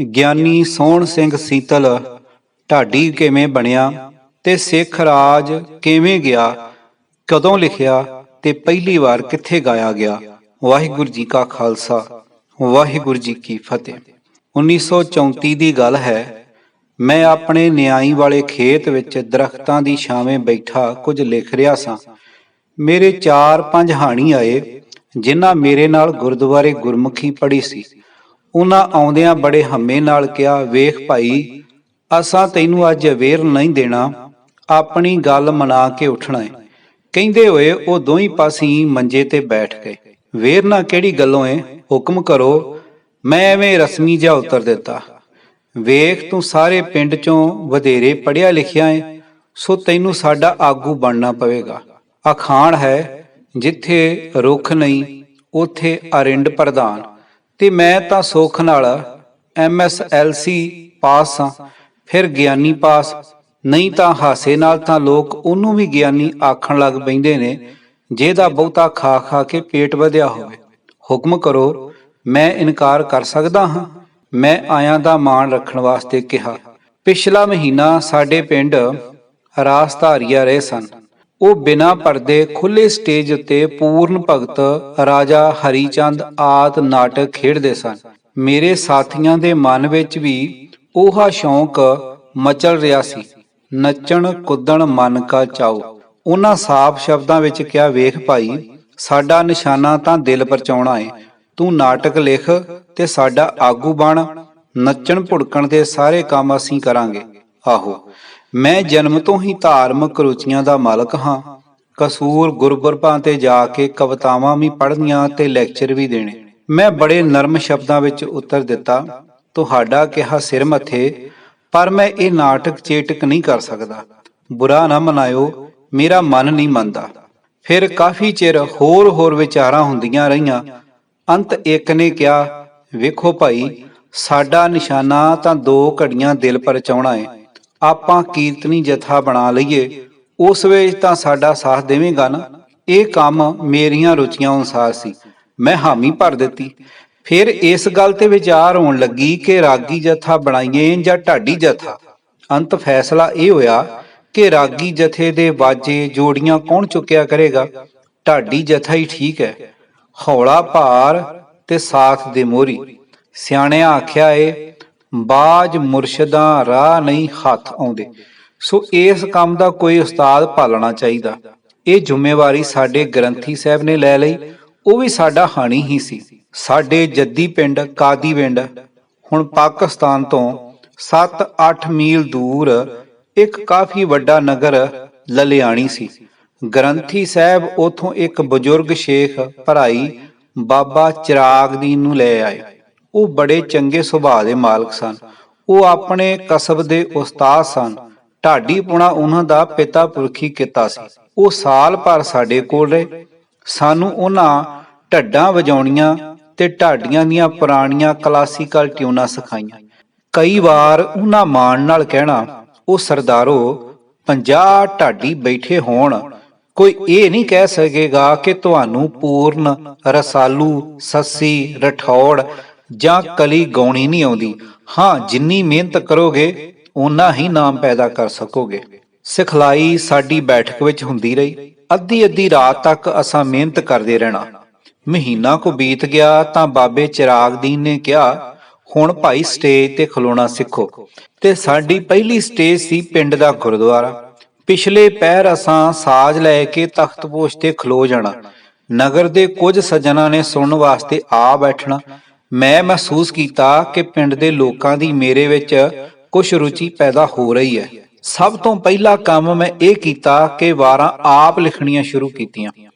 ਗਿਆਨੀ ਸੋਹਣ ਸਿੰਘ ਸੀਤਲ ਢਾਡੀ ਕਿਵੇਂ ਬਣਿਆ ਤੇ ਸਿੱਖ ਰਾਜ ਕਿਵੇਂ ਗਿਆ, ਕਦੋਂ ਲਿਖਿਆ ਤੇ ਪਹਿਲੀ ਵਾਰ ਕਿੱਥੇ ਗਾਇਆ ਗਿਆ। ਵਾਹਿਗੁਰੂ ਜੀ ਕਾ ਖਾਲਸਾ, ਵਾਹਿਗੁਰੂ ਜੀ ਕੀ ਫਤਿਹ। 1934 ਦੀ ਗੱਲ ਹੈ। ਮੈਂ ਆਪਣੇ ਨਿਆਈ ਵਾਲੇ ਖੇਤ ਵਿੱਚ ਦਰਖਤਾਂ ਦੀ ਛਾਵੇਂ ਬੈਠਾ ਕੁਝ ਲਿਖ ਰਿਹਾ ਸਾਂ। ਮੇਰੇ 4-5 ਹਾਣੀ ਆਏ ਜਿਨ੍ਹਾਂ ਮੇਰੇ ਨਾਲ ਗੁਰਦੁਆਰੇ ਗੁਰਮੁਖੀ ਪੜ੍ਹੀ ਸੀ। ਉਹਨਾਂ ਆਉਂਦਿਆਂ ਬੜੇ ਹੰਮੇ ਨਾਲ ਕਿਹਾ, ਵੇਖ ਭਾਈ, ਅਸਾਂ ਤੈਨੂੰ ਅੱਜ ਅਵੇਰ ਨਹੀਂ ਦੇਣਾ, ਆਪਣੀ ਗੱਲ ਮਨਾ ਕੇ ਉੱਠਣਾ ਏ। ਕਹਿੰਦੇ ਹੋਏ ਉਹ ਦੋਹੀਂ ਪਾਸੀਂ ਮੰਜੇ ਤੇ ਬੈਠ ਗਏ। ਵੇਰ ਨਾ ਕਿਹੜੀ ਗੱਲੋਂ ਏ, ਹੁਕਮ ਕਰੋ। ਮੈਂ ਐਵੇਂ ਰਸਮੀ ਜਿਹਾ ਉੱਤਰ ਦਿੱਤਾ, ਵੇਖ ਤੂੰ ਸਾਰੇ ਪਿੰਡ ਚੋਂ ਵਧੇਰੇ ਪੜ੍ਹਿਆ ਲਿਖਿਆ ਏ, ਸੋ ਤੈਨੂੰ ਸਾਡਾ ਆਗੂ ਬਣਨਾ ਪਵੇਗਾ। ਅਖਾਣ ਹੈ, ਜਿੱਥੇ ਰੁੱਖ ਨਹੀਂ ਉੱਥੇ ਅਰਿੰਡ ਪ੍ਰਧਾਨ, ਤੇ ਮੈਂ ਤਾਂ ਸੁੱਖ ਨਾਲ MSLC ਪਾਸ ਸਾਂ, ਫਿਰ ਗਿਆਨੀ ਪਾਸ, ਨਹੀਂ ਤਾਂ ਹਾਸੇ ਨਾਲ ਤਾਂ ਲੋਕ ਉਹਨੂੰ ਵੀ ਗਿਆਨੀ ਆਖਣ ਲੱਗ ਪੈਂਦੇ ਨੇ ਜਿਹਦਾ ਬਹੁਤਾ ਖਾ ਖਾ ਕੇ ਪੇਟ ਵਧਿਆ ਹੋਵੇ। ਹੁਕਮ ਕਰੋ, ਮੈਂ ਇਨਕਾਰ ਕਰ ਸਕਦਾ ਹਾਂ। ਮੈਂ ਆਇਆਂ ਦਾ ਮਾਣ ਰੱਖਣ ਵਾਸਤੇ ਕਿਹਾ। ਪਿਛਲਾ ਮਹੀਨਾ ਸਾਡੇ ਪਿੰਡ ਰਾਸਧਾਰੀਆ ਰਹੇ ਸਨ। ਉਹ ਬਿਨਾਂ ਪਰਦੇ ਖੁੱਲੇ ਸਟੇਜ ਉੱਤੇ ਪੂਰਨ ਭਗਤ, ਰਾਜਾ ਹਰੀਚੰਦ ਆਦਿ ਨਾਟਕ ਖੇਡਦੇ ਸਨ। ਮੇਰੇ ਸਾਥੀਆਂ ਦੇ ਮਨ ਵਿੱਚ ਵੀ ਉਹਾ ਸ਼ੌਂਕ ਮਚਲ ਰਿਹਾ ਸੀ, ਨੱਚਣ ਕੁੱਦਣ ਮਨ ਕਾ ਚਾਉ। ਉਹਨਾਂ ਸਾਫ਼ ਸ਼ਬਦਾਂ ਵਿੱਚ ਕਿਹਾ, ਵੇਖ ਭਾਈ, ਸਾਡਾ ਨਿਸ਼ਾਨਾ ਤਾਂ ਦਿਲ ਪਰਚਾਉਣਾ ਏ। ਤੂੰ ਨਾਟਕ ਲਿਖ ਤੇ ਸਾਡਾ ਆਗੂ ਬਣ, ਨੱਚਣ ਭੁੜਕਣ ਦੇ ਸਾਰੇ ਕੰਮ ਅਸੀਂ ਕਰਾਂਗੇ। ਆਹੋ, ਮੈਂ ਜਨਮ ਤੋਂ ਹੀ ਧਾਰਮਿਕ ਰੁਚੀਆਂ ਦਾ ਮਾਲਕ ਹਾਂ। ਕਸੂਰ ਗੁਰਪੁਰਬਾਂ ਤੇ ਜਾ ਕੇ ਕਵਿਤਾਵਾਂ ਵੀ ਪੜ੍ਹਨੀਆਂ ਤੇ ਲੈਕਚਰ ਵੀ ਦੇਣੇ। ਮੈਂ ਬੜੇ ਨਰਮ ਸ਼ਬਦਾਂ ਵਿੱਚ ਉੱਤਰ ਦਿੱਤਾ, ਤੁਹਾਡਾ ਕਿਹਾ ਸਿਰ ਮੱਥੇ, ਪਰ ਮੈਂ ਇਹ ਨਾਟਕ ਚੇਟਕ ਨਹੀਂ ਕਰ ਸਕਦਾ। ਬੁਰਾ ਨਾ ਮਨਾਇਓ, ਮੇਰਾ ਮਨ ਨਹੀਂ ਮੰਨਦਾ। ਫਿਰ ਕਾਫੀ ਚਿਰ ਹੋਰ ਵਿਚਾਰਾਂ ਹੁੰਦੀਆਂ ਰਹੀਆਂ। ਅੰਤ ਇੱਕ ਨੇ ਕਿਹਾ, ਵੇਖੋ ਭਾਈ, ਸਾਡਾ ਨਿਸ਼ਾਨਾ ਤਾਂ 2 ਘੜੀਆਂ ਦਿਲ ਪਰਚਾਉਣਾ ਏ। ਆਪਾਂ ਕੀਰਤਨੀ ਜਥਾ ਬਣਾ ਲਈਏ, ਉਸ ਵਿੱਚ ਤਾਂ ਸਾਡਾ ਸਾਥ ਦੇਵੇਂਗਾ ਨਾ। ਇਹ ਕੰਮ ਮੇਰੀਆਂ ਰੁਚੀਆਂ ਅਨੁਸਾਰ ਸੀ। ਮੈਂ ਹਾਮੀ ਭਰ ਦਿੱਤੀ। ਫਿਰ ਇਸ ਗੱਲ ਤੇ ਵਿਚਾਰ ਹੋਣ ਲੱਗੀ ਕਿ ਰਾਗੀ ਜਥਾ ਬਣਾਈਏ ਜਾਂ ਢਾਡੀ ਜਥਾ। ਅੰਤ ਫੈਸਲਾ ਇਹ ਹੋਇਆ ਕਿ ਰਾਗੀ ਜਥੇ ਦੇ ਵਾਜੇ ਜੋੜੀਆਂ ਕੌਣ ਚੁੱਕਿਆ ਕਰੇਗਾ। ਢਾਡੀ ਜਥਾ ਹੀ ਠੀਕ ਹੈ, ਹੌਲਾ ਭਾਰ ਤੇ ਸਾਥ ਦੇ ਮੋਹਰੀ। ਸਿਆਣਿਆਂ ਆਖਿਆ ਏ, ਬਾਜ ਮੁਰਸ਼ਦਾਂ ਰਾਹ ਨਹੀਂ ਹੱਥ ਆਉਂਦੇ। ਸੋ ਇਸ ਕੰਮ ਦਾ ਕੋਈ ਉਸਤਾਦ ਭਾਲਣਾ ਚਾਹੀਦਾ। ਇਹ ਜ਼ਿੰਮੇਵਾਰੀ ਸਾਡੇ ਗ੍ਰੰਥੀ ਸਾਹਿਬ ਨੇ ਲੈ ਲਈ। ਉਹ ਵੀ ਸਾਡਾ ਹਾਣੀ ਹੀ ਸੀ। ਸਾਡੇ ਜੱਦੀ ਪਿੰਡ ਕਾਦੀਵਿੰਡ ਹੁਣ ਪਾਕਿਸਤਾਨ ਤੋਂ 7-8 ਮੀਲ ਦੂਰ ਇੱਕ ਕਾਫੀ ਵੱਡਾ ਨਗਰ ਲਲਿਆਣੀ ਸੀ। ਗ੍ਰੰਥੀ ਸਾਹਿਬ ਉਥੋਂ ਇੱਕ ਬਜ਼ੁਰਗ ਸ਼ੇਖ ਭਰਾਈ ਬਾਬਾ ਚਿਰਾਗਦੀਨ ਨੂੰ ਲੈ ਆਏ। ਉਹ ਬੜੇ ਚੰਗੇ ਸੁਭਾਅ ਦੇ ਮਾਲਕ ਸਨ। ਉਹ ਆਪਣੇ ਕਸਬ ਦੇ ਉਸਤਾਦ ਸਨ। ਢਾਡੀ ਪੁਣਾ ਉਹਨਾਂ ਦਾ ਪਿਤਾ ਪੁਰਖੀ ਕਿੱਤਾ ਸੀ। ਉਹ ਸਾਲ ਭਰ ਸਾਡੇ ਕੋਲ ਰਹੇ। ਸਾਨੂੰ ਉਹਨਾਂ ਢੱਡਾਂ ਵਜਾਉਣੀਆਂ ਤੇ ਢਾਡੀਆਂ ਦੀਆਂ ਪੁਰਾਣੀਆਂ ਕਲਾਸੀਕਲ ਟਿਊਨਾਂ ਸਿਖਾਈਆਂ। ਕਈ ਵਾਰ ਉਹਨਾਂ ਮਾਣ ਨਾਲ ਕਹਿਣਾ, ਉਹ ਸਰਦਾਰੋ, 50 ਢਾਡੀ ਬੈਠੇ ਹੋਣ, ਕੋਈ ਇਹ ਨਹੀਂ ਕਹਿ ਸਕੇਗਾ ਕਿ ਤੁਹਾਨੂੰ ਪੂਰਨ, ਰਸਾਲੂ, ਸੱਸੀ, ਰਠੌੜ ਜਾਂ ਕਲੀ ਗਾਉਣੀ ਨਹੀਂ ਆਉਂਦੀ। ਹਾਂ, ਜਿੰਨੀ ਮਿਹਨਤ ਕਰੋਗੇ ਓਨਾ ਹੀ ਨਾਮ ਪੈਦਾ ਕਰ ਸਕੋਗੇ। ਸਿਖਲਾਈ ਸਾਡੀ ਬੈਠਕ ਵਿੱਚ ਹੁੰਦੀ ਰਹੀ। ਅੱਧੀ ਰਾਤ ਤੱਕ ਅਸਾਂ ਮਿਹਨਤ ਕਰਦੇ ਰਹਿਣਾ। ਮਹੀਨਾ ਕੁ ਬੀਤ ਗਿਆ ਤਾਂ ਬਾਬੇ ਚਿਰਾਗਦੀਨ ਨੇ ਕਿਹਾ, ਹੁਣ ਭਾਈ ਸਟੇਜ ਤੇ ਖਲੋਣਾ ਸਿੱਖੋ। ਤੇ ਸਾਡੀ ਪਹਿਲੀ ਸਟੇਜ ਸੀ ਪਿੰਡ ਦਾ ਗੁਰਦੁਆਰਾ। ਪਿਛਲੇ ਪਹਿਰ ਅਸਾਂ ਸਾਜ਼ ਲੈ ਕੇ ਤਖਤਪੋਸ਼ ਤੇ ਖਲੋ ਜਾਣਾ। ਨਗਰ ਦੇ ਕੁਝ ਸੱਜਣਾ ਨੇ ਸੁਣਨ ਵਾਸਤੇ ਆ ਬੈਠਣਾ। ਮੈਂ ਮਹਿਸੂਸ ਕੀਤਾ ਕਿ ਪਿੰਡ ਦੇ ਲੋਕਾਂ ਦੀ ਮੇਰੇ ਵਿੱਚ ਕੁਝ ਰੁਚੀ ਪੈਦਾ ਹੋ ਰਹੀ ਹੈ। ਸਭ ਤੋਂ ਪਹਿਲਾ ਕੰਮ ਮੈਂ ਇਹ ਕੀਤਾ ਕਿ ਵਾਰਾਂ ਆਪ ਲਿਖਣੀਆਂ ਸ਼ੁਰੂ ਕੀਤੀਆਂ।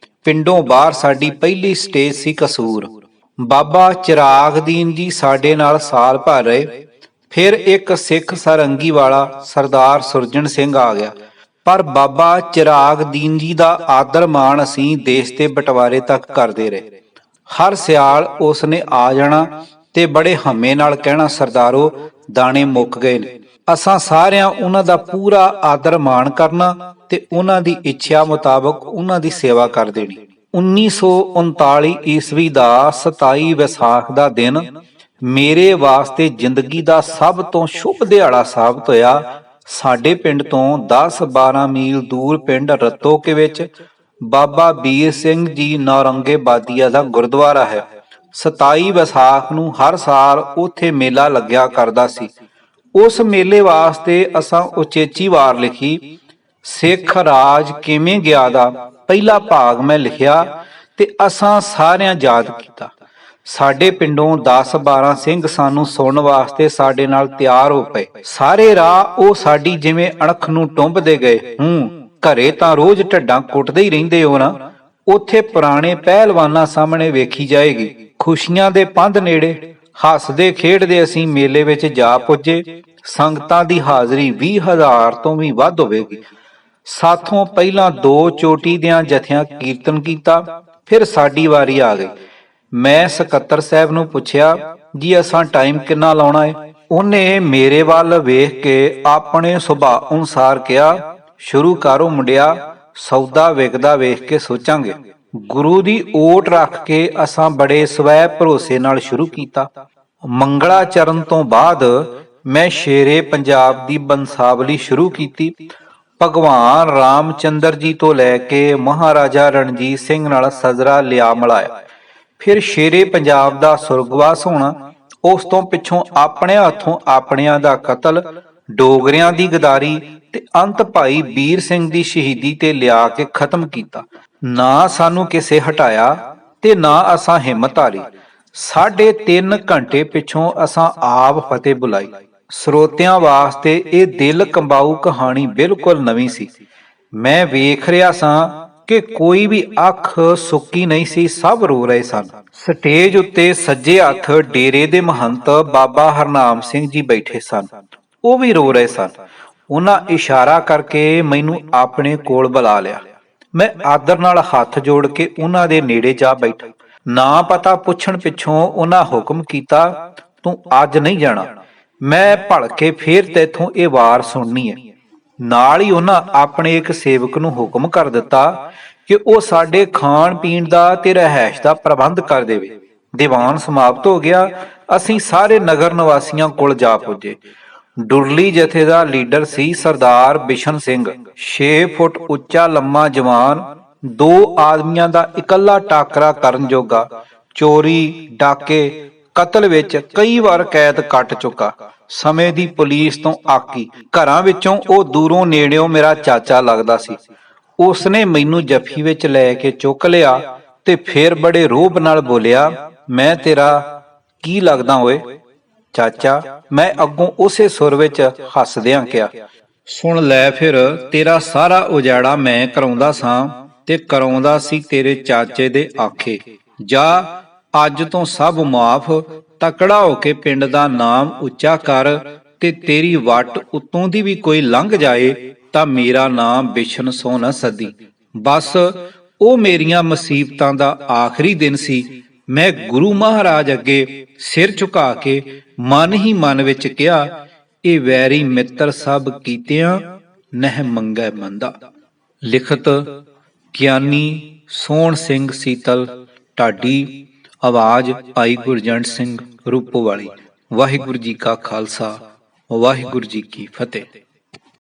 ਪਿੰਡੋਂ ਬਾਹਰ ਸਾਡੀ ਪਹਿਲੀ ਸਟੇਜ ਸੀ ਕਸੂਰ। ਬਾਬਾ ਚਿਰਾਗਦੀਨ ਜੀ ਸਾਡੇ ਨਾਲ ਸਾਲ ਭਰ ਰਹੇ। ਫਿਰ ਇੱਕ ਸਿੱਖ ਸਾਰੰਗੀ ਵਾਲਾ ਸਰਦਾਰ ਸੁਰਜਣ ਸਿੰਘ ਆ ਗਿਆ। ਪਰ ਬਾਬਾ ਚਿਰਾਗਦੀਨ ਜੀ ਦਾ ਆਦਰ ਮਾਣ ਅਸੀਂ ਦੇਸ਼ ਦੇ ਬਟਵਾਰੇ ਤੱਕ ਕਰਦੇ ਰਹੇ। ਹਰ ਸਿਆਲ ਉਸ ਨੇ ਆ ਜਾਣਾ ਤੇ ਬੜੇ ਹੰਮੇ ਨਾਲ ਕਹਿਣਾ, ਸਰਦਾਰੋ, ਦਾਣੇ ਮੁੱਕ ਗਏ ਨੇ। ਅਸਾਂ ਸਾਰਿਆਂ ਉਹਨਾਂ ਦਾ ਪੂਰਾ ਆਦਰ ਮਾਣ ਕਰਨਾ ਤੇ ਉਹਨਾਂ ਦੀ ਇੱਛਾ ਮੁਤਾਬਕ ਉਹਨਾਂ ਦੀ ਸੇਵਾ ਕਰ ਦੇਣੀ। 1939 ਈਸਵੀ ਦਾ 27 ਵਿਸਾਖ ਦਾ ਦਿਨ ਮੇਰੇ ਵਾਸਤੇ ਜ਼ਿੰਦਗੀ ਦਾ ਸਭ ਤੋਂ ਸ਼ੁਭ ਦਿਹਾੜਾ ਸਾਬਤ ਹੋਇਆ। ਸਾਡੇ ਪਿੰਡ ਤੋਂ 10-12 ਮੀਲ ਦੂਰ ਪਿੰਡ ਰਤੋਕੇ ਵਿੱਚ ਬਾਬਾ ਵੀਰ ਸਿੰਘ ਜੀ ਨੌਰੰਗੇ ਬਾਦੀਆ ਦਾ ਗੁਰਦੁਆਰਾ ਹੈ। 27 ਵਿਸਾਖ ਨੂੰ ਹਰ ਸਾਲ ਉੱਥੇ ਮੇਲਾ ਲੱਗਿਆ ਕਰਦਾ ਸੀ। ਉਸ ਮੇਲੇ ਵਾਸਤੇ ਅਸਾਂ ਉਚੇਚੀ ਵਾਰ ਲਿਖੀ। ਸਿੱਖ ਰਾਜ ਕਿਵੇਂ ਗਿਆ ਦਾ ਪਹਿਲਾ ਭਾਗ ਮੈਂ ਲਿਖਿਆ ਤੇ ਅਸਾਂ ਸਾਰਿਆਂ ਯਾਦ ਕੀਤਾ। ਸਾਡੇ ਪਿੰਡੋਂ 10-12 ਸਿੰਘ ਸਾਨੂੰ ਸੁਣਨ ਵਾਸਤੇ ਸਾਡੇ ਨਾਲ ਤਿਆਰ ਹੋ ਪਏ। ਸਾਰੇ ਰਾਹ ਉਹ ਸਾਡੀ ਜਿਵੇਂ ਅਣਖ ਨੂੰ ਟੁੰਬਦੇ ਗਏ। ਘਰੇ ਤਾਂ ਰੋਜ਼ ਢੱਡਾਂ ਕੁੱਟਦੇ ਹੀ ਰਹਿੰਦੇ ਹੋ ਨਾ, ਉੱਥੇ ਪੁਰਾਣੇ ਪਹਿਲਵਾਨਾਂ ਸਾਹਮਣੇ ਵੇਖੀ ਜਾਏਗੀ। ਖੁਸ਼ੀਆਂ ਦੇ ਪੰਧ ਨੇੜੇ ਹੱਸਦੇ ਖੇਡਦੇ ਅਸੀਂ ਮੇਲੇ ਵਿੱਚ ਜਾ ਪੁੱਜੇ। ਸੰਗਤਾਂ ਦੀ ਹਾਜ਼ਰੀ 20,000 ਤੋਂ ਵੀ ਵੱਧ ਹੋਵੇਗੀ। ਸਾਥੋਂ ਪਹਿਲਾਂ 2 ਚੋਟੀ ਦਿਆਂ ਜਥਿਆਂ ਕੀਰਤਨ ਕੀਤਾ, ਫਿਰ ਸਾਡੀ ਵਾਰੀ ਆ ਗਈ। ਮੈਂ ਸਕੱਤਰ ਸਾਹਿਬ ਨੂੰ ਪੁੱਛਿਆ, ਜੀ ਅਸਾਂ ਟਾਈਮ ਕਿੰਨਾ ਲਾਉਣਾ ਹੈ? ਉਹਨੇ ਮੇਰੇ ਵੱਲ ਵੇਖ ਕੇ ਆਪਣੇ ਸੁਭਾਅ ਅਨੁਸਾਰ ਕਿਹਾ, ਸ਼ੁਰੂ ਕਰੋ ਮੁੰਡਿਆ, ਸੌਦਾ ਵਿਕਦਾ ਵੇਖ ਕੇ ਸੋਚਾਂਗੇ। ਗੁਰੂ ਦੀ ਓਟ ਰੱਖ ਕੇ ਅਸਾਂ ਬੜੇ ਸਵੈ ਭਰੋਸੇ ਨਾਲ ਸ਼ੁਰੂ ਕੀਤਾ। ਮੰਗਲਾਚਰਨ ਤੋਂ ਬਾਅਦ ਮੈਂ ਸ਼ੇਰੇ ਪੰਜਾਬ ਦੀ ਬੰਸਾਵਲੀ ਸ਼ੁਰੂ ਕੀਤੀ। ਭਗਵਾਨ ਰਾਮਚੰਦਰ ਜੀ ਤੋਂ ਲੈ ਕੇ ਮਹਾਰਾਜਾ ਰਣਜੀਤ ਸਿੰਘ ਨਾਲ ਸਜਰਾ ਲਿਆ ਮਿਲਾਇਆ। ਫਿਰ ਸ਼ੇਰੇ ਪੰਜਾਬ ਦਾ ਸੁਰਗਵਾਸ ਹੋਣਾ, ਉਸ ਤੋਂ ਪਿੱਛੋਂ ਆਪਣੇ ਹੱਥੋਂ ਆਪਣਿਆਂ ਦਾ ਕਤਲ, ਡੋਗਰਿਆਂ ਦੀ ਗਦਾਰੀ ਤੇ ਅੰਤ ਭਾਈ ਵੀਰ ਸਿੰਘ ਦੀ ਸ਼ਹੀਦੀ ਤੇ ਲਿਆ ਕੇ ਖਤਮ ਕੀਤਾ। ਨਾ ਸਾਨੂੰ ਕਿਸੇ ਹਟਾਇਆ ਤੇ ਨਾ ਅਸਾਂ ਹਿੰਮਤ ਹਾਰੀ। 3.5 ਘੰਟੇ ਪਿੱਛੋਂ ਅਸਾਂ ਆਪ ਫਤਿਹ ਬੁਲਾਈ। ਸਰੋਤਿਆਂ ਵਾਸਤੇ ਇਹ ਦਿਲ ਕੰਬਾਊ ਕਹਾਣੀ ਬਿਲਕੁਲ ਨਵੀਂ ਸੀ। ਮੈਂ ਵੇਖ ਰਿਹਾ ਸਾਂ ਕਿ ਕੋਈ ਵੀ ਅੱਖ ਸੁੱਕੀ ਨਹੀਂ ਸੀ, ਸਭ ਰੋ ਰਹੇ ਸਨ। ਸਟੇਜ ਉੱਤੇ ਸੱਜੇ ਹੱਥ ਡੇਰੇ ਦੇ ਮਹੰਤ ਬਾਬਾ ਹਰਨਾਮ ਸਿੰਘ ਜੀ ਬੈਠੇ ਸਨ, ਉਹ ਵੀ ਰੋ ਰਹੇ ਸਨ। ਉਹਨਾਂ ਇਸ਼ਾਰਾ ਕਰਕੇ ਮੈਨੂੰ ਆਪਣੇ ਕੋਲ ਬੁਲਾ ਲਿਆ। ਮੈਂ ਆਦਰ ਨਾਲ ਹੱਥ ਜੋੜ ਕੇ ਉਹਨਾਂ ਦੇ ਨੇੜੇ ਜਾ ਬੈਠਾ। ਨਾ ਪਤਾ ਪੁੱਛਣ ਪਿੱਛੋਂ ਉਹਨਾਂ ਹੁਕਮ ਕੀਤਾ, ਤੂੰ ਅੱਜ ਨਹੀਂ ਜਾਣਾ, ਮੈਂ ਭਲਕੇ ਫੇਰ ਤੈਥੋਂ ਇਹ ਵਾਰ ਸੁਣਨੀ ਹੈ। ਨਾਲ ਹੀ ਉਹਨਾਂ ਆਪਣੇ ਇੱਕ ਸੇਵਕ ਨੂੰ ਹੁਕਮ ਕਰ ਦਿੱਤਾ ਕਿ ਉਹ ਸਾਡੇ ਖਾਣ ਪੀਣ ਦਾ ਤੇ ਰਹਿائش ਦਾ ਪ੍ਰਬੰਧ ਕਰ ਦੇਵੇ। ਦੀਵਾਨ ਸਮਾਪਤ ਹੋ ਗਿਆ। ਅਸੀਂ ਸਾਰੇ ਨਗਰ ਨਿਵਾਸੀਆਂ ਕੋਲ ਜਾ ਪੁੱਜੇ। ਡੁਰਲੀ ਜਥੇ ਦਾ ਲੀਡਰ ਸੀ ਸਰਦਾਰ ਬਿਸ਼ਨ ਸਿੰਘ, 6 ਫੁੱਟ ਉੱਚਾ ਲੰਮਾ ਜਵਾਨ, 2 ਆਦਮੀਆਂ ਦਾ ਇਕੱਲਾ ਟਾਕਰਾ ਕਰਨ ਜੋਗਾ, ਚੋਰੀ ਡਾਕੇ ਕਤਲ ਵਿੱਚ ਕਈ ਵਾਰ ਕੈਦ ਕੱਟ ਚੁੱਕਾ, ਸਮੇਂ ਦੀ ਪੁਲਿਸ ਤੋਂ ਆਕੀ। ਘਰਾਂ ਵਿੱਚੋਂ ਉਹ ਦੂਰੋਂ ਨੇੜਿਓਂ ਮੇਰਾ ਚਾਚਾ ਲੱਗਦਾ ਸੀ। ਉਸਨੇ ਮੈਨੂੰ ਜੱਫੀ ਵਿੱਚ ਲੈ ਕੇ ਚੁੱਕ ਲਿਆ ਤੇ ਫਿਰ ਬੜੇ ਰੋਹਬ ਨਾਲ ਬੋਲਿਆ, ਮੈਂ ਤੇਰਾ ਕੀ ਲੱਗਦਾ ਓਏ? ਚਾਚਾ, ਮੈਂ ਅੱਗੋਂ ਉਸੇ ਸੁਰ ਵਿੱਚ ਹੱਸਦਿਆਂ ਕਿਹਾ, ਸੁਣ ਲੈ ਫਿਰ, ਤੇਰਾ ਸਾਰਾ ਉਜਾੜਾ ਮੈਂ ਕਰਾਉਂਦਾ ਸਾਂ ਤੇ ਕਰਾਉਂਦਾ ਸੀ ਤੇਰੇ ਚਾਚੇ ਦੇ ਆਖੇ। ਜਾ ਅੱਜ ਤੋਂ ਸਭ ਮਾਫ, ਤਕੜਾ ਹੋ ਕੇ ਪਿੰਡ ਦਾ ਨਾਮ ਉੱਚਾ ਕਰ ਤੇ ਤੇਰੀ ਵੱਟ ਉੱਤੋਂ ਦੀ ਵੀ ਕੋਈ ਲੰਘ ਜਾਏ ਤਾਂ ਮੇਰਾ ਨਾਮ ਬਿਸ਼ਨ ਸੋ ਨਾ ਸਦੀ। ਬਸ ਉਹ ਮੇਰੀਆਂ ਮੁਸੀਬਤਾਂ ਦਾ ਆਖਰੀ ਦਿਨ ਸੀ। ਮੈਂ ਗੁਰੂ ਮਹਾਰਾਜ ਅੱਗੇ ਸਿਰ ਝੁਕਾ ਕੇ ਮਨ ਹੀ ਮਨ ਵਿੱਚ ਕਿਹਾ, ਇਹ ਵੈਰੀ ਮਿੱਤਰ ਸਭ ਕੀਤਿਆਂ ਨਹਿ ਮੰਗੈ ਮੰਦਾ। ਲਿਖਤ ਗਿਆਨੀ ਸੋਹਣ ਸਿੰਘ ਸੀਤਲ, ਢਾਡੀ। ਆਵਾਜ਼ ਆਈ ਗੁਰਜੰਟ ਸਿੰਘ ਰੂਪੋਵਾਲੀ। ਵਾਹਿਗੁਰੂ ਜੀ ਕਾ ਖਾਲਸਾ, ਵਾਹਿਗੁਰੂ ਜੀ ਕੀ ਫਤਿਹ।